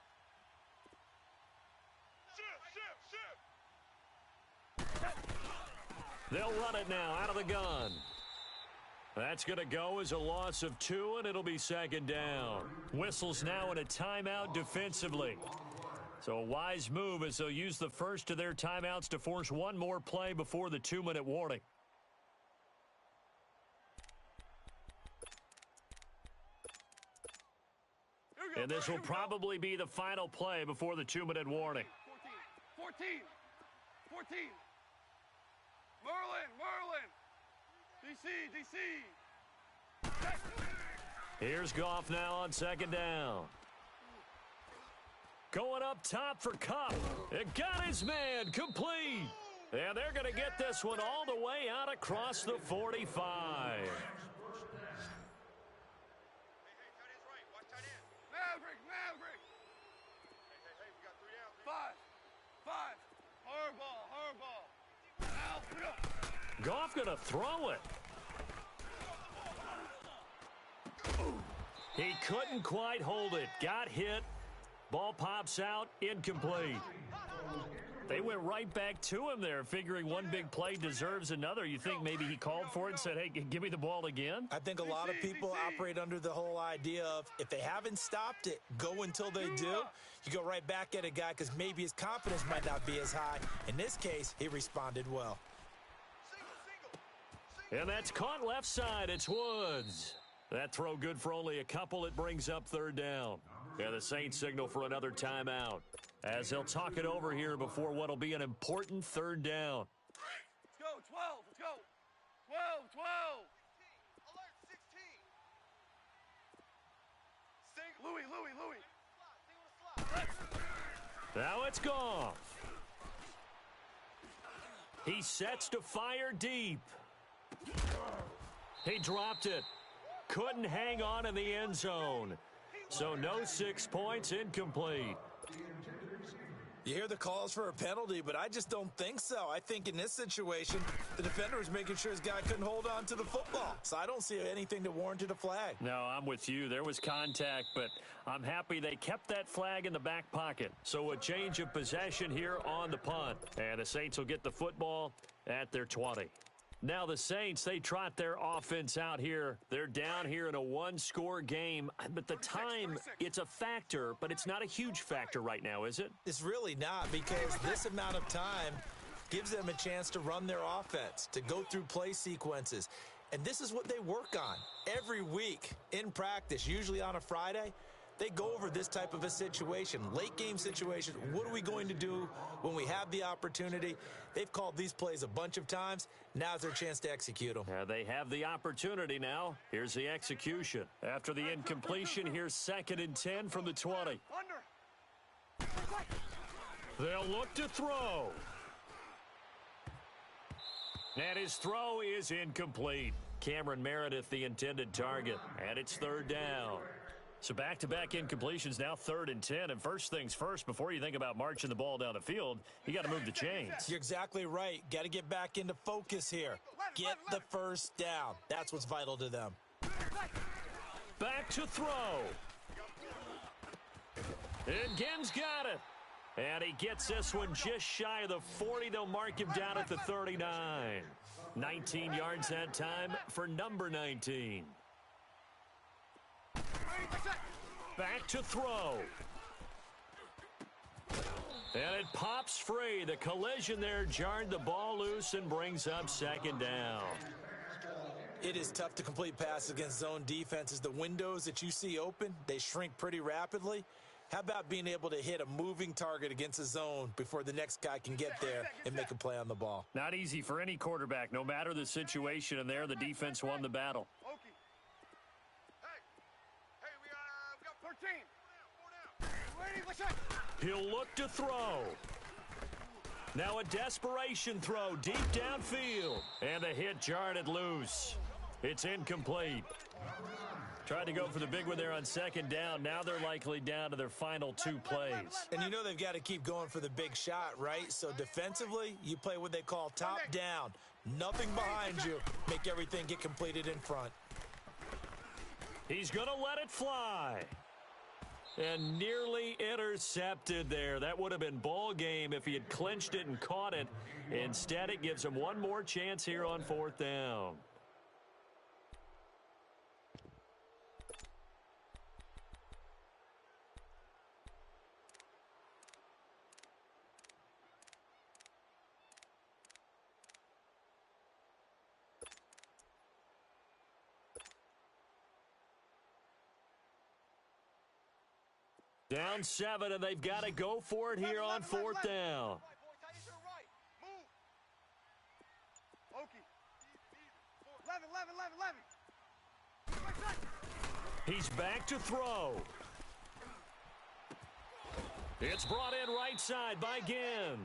Shift.
They'll run it now out of the gun. That's going to go as a loss of 2, and it'll be second down. Whistles now in a timeout defensively. So a wise move as they'll use the first of their timeouts to force one more play before the 2-minute warning. And this will probably be the final play before the 2-minute warning.
14. Merlin. DC.
Here's Goff now on second down. Going up top for Kupp. It got his man complete. And they're going to get this one all the way out across the 45.
Hey, tight end's right. Watch tight end.
Maverick.
Hey, we got 3 down.
5. Hardball. Out. Put up.
Goff going to throw it. He couldn't quite hold it. Got hit. Ball pops out, incomplete. They went right back to him there, figuring one big play deserves another. You think maybe he called for it and said, hey, give me the ball again?
I think a lot of people operate under the whole idea of if they haven't stopped it, go until they do. You go right back at a guy because maybe his confidence might not be as high. In this case, he responded well.
And that's caught left side. It's Woods. That throw good for only a couple. It brings up third down. And the Saints signal for another timeout as they'll talk it over here before what will be an important third down.
Let's go. 12. Let's go. 12.
Alert 16.
Louis.
Single slot.
Now it's Goff. He sets to fire deep. He dropped it. Couldn't hang on in the end zone. So no 6 points, incomplete.
You hear the calls for a penalty, but I just don't think so. I think in this situation, the defender was making sure his guy couldn't hold on to the football. So I don't see anything that warranted a flag.
No, I'm with you. There was contact, but I'm happy they kept that flag in the back pocket. So a change of possession here on the punt. And the Saints will get the football at their 20. Now the Saints, they trot their offense out here. They're down here in a one-score game. But the time, it's a factor, but it's not a huge factor right now, is it?
It's really not, because this amount of time gives them a chance to run their offense, to go through play sequences. And this is what they work on every week in practice, usually on a Friday. They go over this type of a situation, late game situation. What are we going to do when we have the opportunity? They've called these plays a bunch of times. Now's their chance to execute them.
They have the opportunity now. Here's the execution. After the incompletion, here's 2nd and 10 from the 20. They'll look to throw. And his throw is incomplete. Cameron Meredith, the intended target. And it's 3rd down. So back-to-back incompletions, now 3rd and 10. And first things first, before you think about marching the ball down the field, you got to move the chains.
You're exactly right. Got to get back into focus here. Get the first down. That's what's vital to them.
Back to throw. And Ginn's got it. And he gets this one just shy of the 40. They'll mark him down at the 39. 19 yards that time for number 19. Back to throw. And it pops free. The collision there jarred the ball loose and brings up 2nd down.
It is tough to complete passes against zone defenses. The windows that you see open, they shrink pretty rapidly. How about being able to hit a moving target against a zone before the next guy can get there and make a play on the ball?
Not easy for any quarterback, no matter the situation, and there the defense won the battle. He'll look to throw. Now a desperation throw deep downfield. And the hit jarred it loose. It's incomplete. Tried to go for the big one there on 2nd down. Now they're likely down to their final 2 plays.
And you know they've got to keep going for the big shot, right? So defensively, you play what they call top down. Nothing behind you. Make everything get completed in front.
He's going to let it fly. And nearly intercepted there. That would have been ball game if he had clinched it and caught it. Instead, it gives him one more chance here on 4th down. Down 7, and they've got to go for it here on 4th down. He's back to throw. It's brought in right side by Ginn.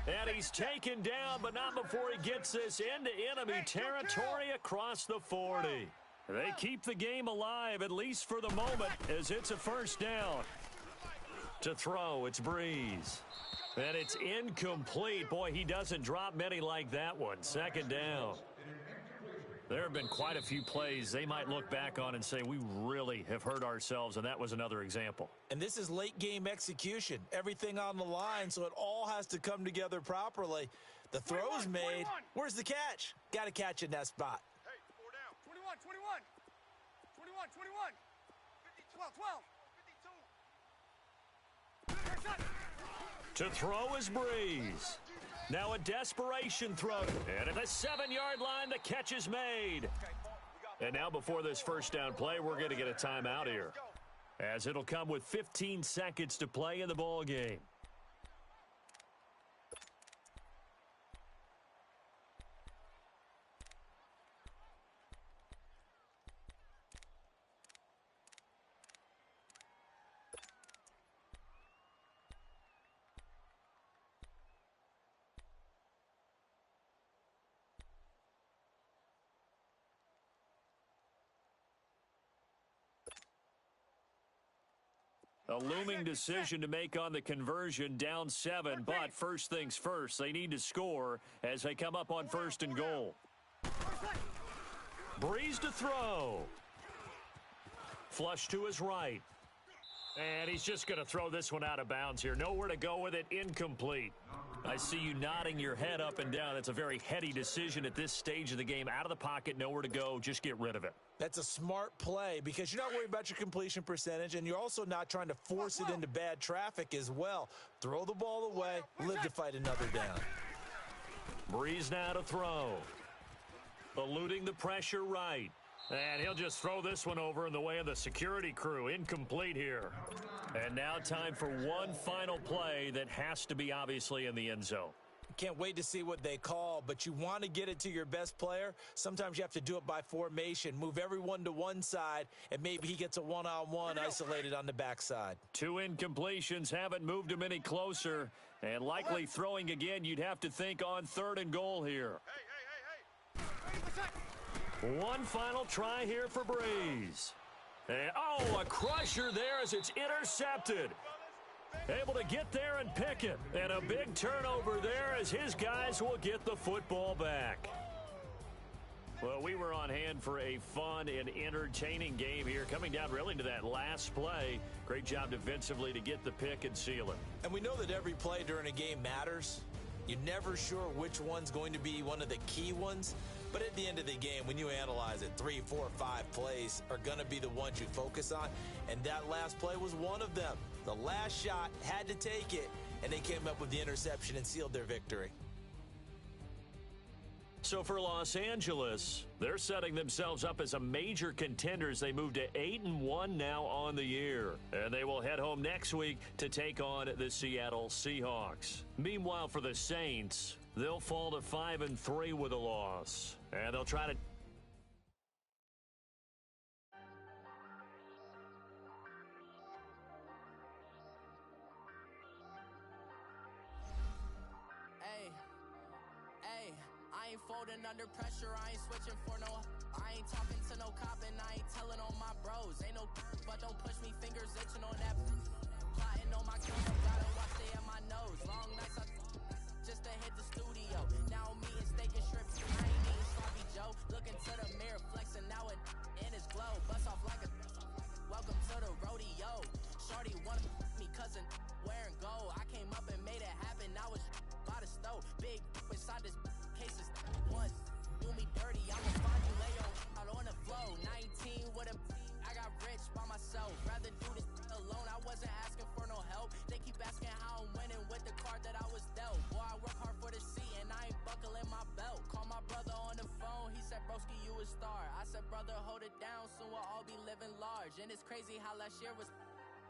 And he's taken down, but not before he gets this into enemy territory across the 40. They keep the game alive, at least for the moment, as it's a 1st down. To throw, it's Breeze. And it's incomplete. Boy, he doesn't drop many like that one. 2nd down. There have been quite a few plays they might look back on and say, we really have hurt ourselves, and that was another example.
And this is late game execution. Everything on the line, so it all has to come together properly. The throw's made.
21.
Where's the catch? Got to catch in that spot.
Hey, 4 down. 21, 21. 21, 21. 12, 12.
To throw is Breeze. Now a desperation throw. And at the 7-yard line, the catch is made. And now before this 1st down play, we're going to get a timeout here, as it'll come with 15 seconds to play in the ball game. A looming decision to make on the conversion, down 7, but first things first, they need to score as they come up on 1st and goal. Breeze to throw. Flush to his right. And he's just going to throw this one out of bounds here. Nowhere to go with it. Incomplete. I see you nodding your head up and down. That's a very heady decision at this stage of the game. Out of the pocket, nowhere to go. Just get rid of it.
That's a smart play because you're not worried about your completion percentage, and you're also not trying to force it into bad traffic as well. Throw the ball away, live to fight another down.
Breeze now to throw. Eluding the pressure right. And he'll just throw this one over in the way of the security crew. Incomplete here. And now time for one final play that has to be obviously in the end zone.
Can't wait to see what they call, but you want to get it to your best player. Sometimes you have to do it by formation. Move everyone to one side, and maybe he gets a one-on-one isolated on the backside. 2
incompletions haven't moved him any closer, and likely throwing again. You'd have to think on 3rd and goal here. One final try here for Breeze. And, oh, a crusher there as it's intercepted. Able to get there and pick it. And a big turnover there as his guys will get the football back. Well, we were on hand for a fun and entertaining game here. Coming down really to that last play. Great job defensively to get the pick and seal it.
And we know that every play during a game matters. You're never sure which one's going to be one of the key ones. But at the end of the game, when you analyze it, 3, 4, 5 plays are going to be the ones you focus on. And that last play was one of them. The last shot had to take it, and they came up with the interception and sealed their victory.
So for Los Angeles, they're setting themselves up as a major contender as they move to 8-1 now on the year. And they will head home next week to take on the Seattle Seahawks. Meanwhile, for the Saints, they'll fall to 5-3 with a loss. And they'll try to...
I ain't folding under pressure, I ain't switching for no. I ain't talking to no cop and I ain't telling on my bros. Ain't no but don't push me, fingers itching on that. Plotting on my camera, gotta watch they at my nose. Long nights just to hit the studio. Now I'm eating steak and shrimp, I ain't eating sloppy Joe. Looking to the mirror, flexing now it in his glow. Bust off like a welcome to the rodeo. Shorty wanted me cousin wearing gold. I came up and made it happen, now it's by the stove. Big inside this cases once do me dirty, I'ma find you lay out on the flow. 19 with a I got rich by myself. Rather do this alone. I wasn't asking for no help. They keep asking how I'm winning with the card that I was dealt. Boy, I work hard for the seat and I ain't buckling my belt. Call my brother on the phone. He said, broski, you a star. I said, brother, hold it down. Soon we'll all be living large. And it's crazy how last year was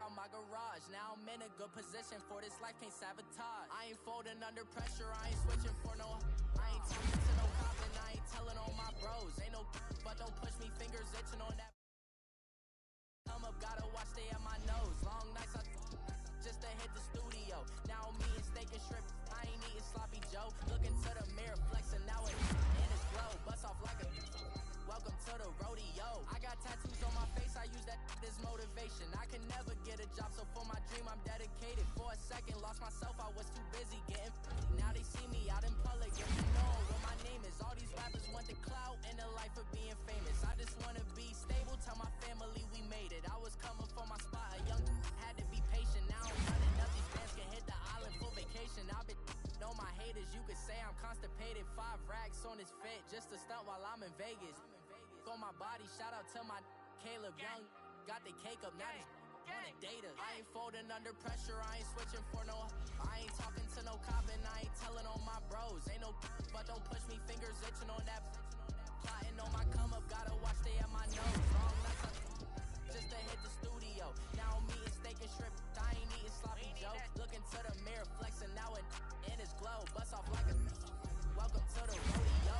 on my garage. Now I'm in a good position for this life, can't sabotage. I ain't folding under pressure, I ain't switching for no. I ain't talking to no cop and I ain't telling on my bros. Ain't no but don't push me, fingers itching on that. Come up, gotta watch they at my nose. Long nights just to hit the studio. Now I'm eating steak and shrimp, I ain't eating sloppy Joe. Looking to the mirror, flexing now it in his glow. Bust off like a welcome to the rodeo. I got tattoos on my face, I use that as motivation. I can never get a job, so for my dream I'm dedicated. For a second, lost myself, I was too busy getting. Now they see me out in public, if you know what my name is. All these rappers want the clout and the life of being famous. I just wanna be stable, tell my family we made it. I was coming for my spot, a young had to be patient. Now I'm running up, these bands can hit the island for vacation. I've been know my haters, you could say I'm constipated. 5 racks on his fit, just to stunt while I'm in Vegas. On my body, shout out to my Caleb Young. Got the cake up, now he's on the data. I ain't folding under pressure, I ain't switching for no. I ain't talking to no cop and I ain't telling on my bros. Ain't no but don't push me, fingers itching on that. Plotting on my come up, gotta watch they at my nose. Long nights just to hit the studio. Now I'm eating steak and shrimp, I ain't eating sloppy Joe. Looking to the mirror, flexing now it in his glow. Bust off like a welcome to the rodeo.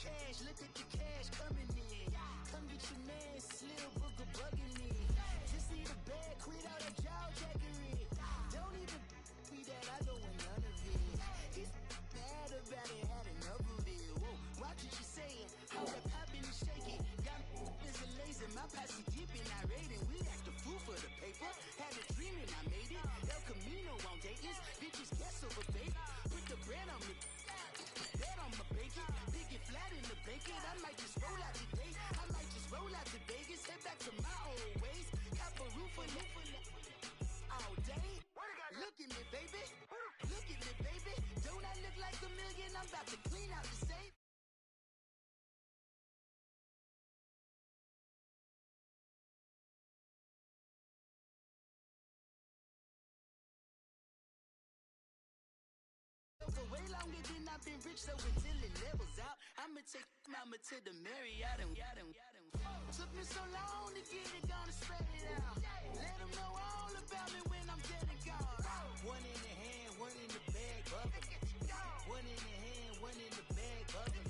cash, look at the cash coming in. Come get your man, Slim Booger bugging me. Just need a bag, quit all that jaw jackery. Don't even be that, I don't want none of it. He's mad about it, had enough of it. Whoa, watch what you saying, how that poppin' and shaking. Got is a lazy, my posse dipping, I raiding. We act the fool for the paper. Had a dream and I made it. El Camino on Dayton's, bitches guess over baby. Put the bread on me, bread on my bacon. Big it flat in the blanket. I might just roll out today. I might just roll out to Vegas, head back to my old ways. Cop a roof for all day. Look at me, baby. Look at me, baby. Don't I look like a million? I'm about to clean out the safe. For way longer than I've been rich, so until it levels out, I'ma take mama to the Marriott and took me so long to get it, gonna spread it out. Let them know all about me when I'm dead and gone. One in the hand, one in the bag, bubbling. One in the hand, one in the bag, bubbling.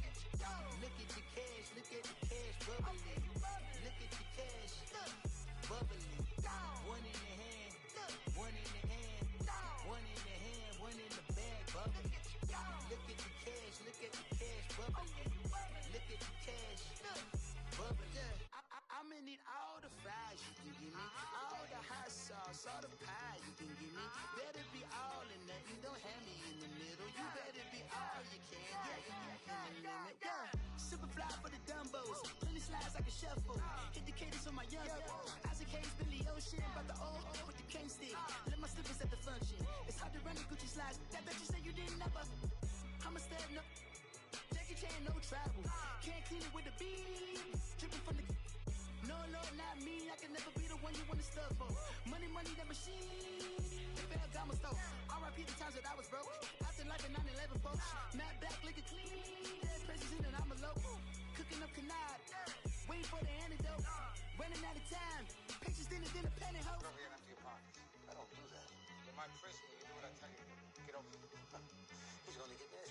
Look at the cash, look at the cash bubbling. Look at the cash, bubbling. One in the hand, one in the hand, one in the hand, one in the bag, bubbling. Look at the cash, look at the cash bubbling. Look at the cash, bubbling. I'm gonna need all the fries you can give me, all the hot sauce, all the pie you can give me. Better be all or nothing, don't have me in the middle. You better be all you can, yeah, in the limit. Yeah, super fly for the Dumbos, plenty slides like a shuffle. Hit the cadence for my young Isaac Hayes, Billy Ocean, but the old with the cane stick. Let my slippers at the function. It's hard to run the Gucci slides. That bet you say you didn't never. I'm a step no. Jackie Chan, no travel. Can't clean it with the beat. Dripping from the. No, Lord, not me. I can never be the one you want to stuff for. Money, money, that machine. They fell down my stove. R.I.P. the times that I was broke. After life in 9/11, folks. Matte back, looking clean. Dead president and I'm a low. Cooking up canard. Waiting for the antidote. Running out of time. Pictures thinner than a penny hoe.
Over here after your pockets. I don't do that. You're my prisoner. You do what I tell you. Get over here. He's gonna get this.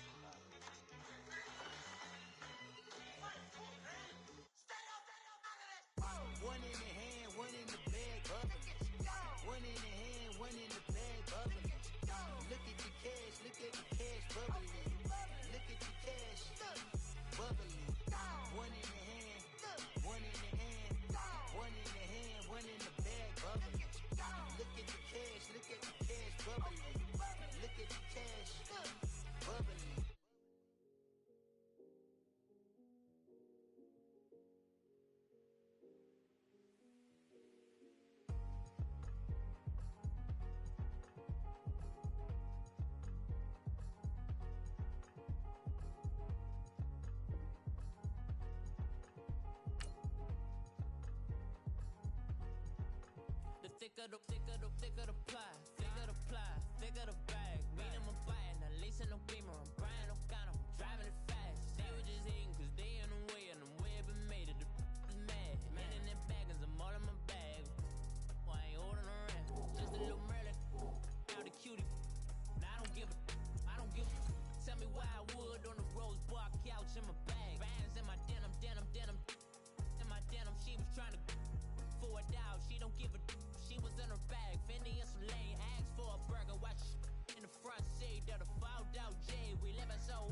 One in the hand, one in the bag, bubbling. One in the hand, one in the bag, bubbling. Look at the cash, look at the cash bubbling. Look at the cash, bubbling. One in the hand, one in the hand, one in the hand, one in the bag, bubbling. Look at the cash, look at the cash bubbling. Look at the cash, bubbling.
Thicker the ply, thicker the ply, thicker the bag. Mean I'm a buyer, now lacing no beamer. I'm Brian O'Connor, I'm driving it fast. They were just hating cause they in the way, and I'm way up and made it. The is mad. Man in them baggins, I'm all in my bag. I ain't holding around. Just a little Merlin, out the cutie. Now I don't give a. Tell me why I would on the rose bar couch in my bag. Bands in my denim. In my denim, she was trying to for a down. She don't give a. She was in her bag, Fendi and some lane. Asked for a burger, watch in the front seat of the fouled out J. We living so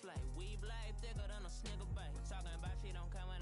slay. We blade thicker than a snigger bait. Talking about she don't care when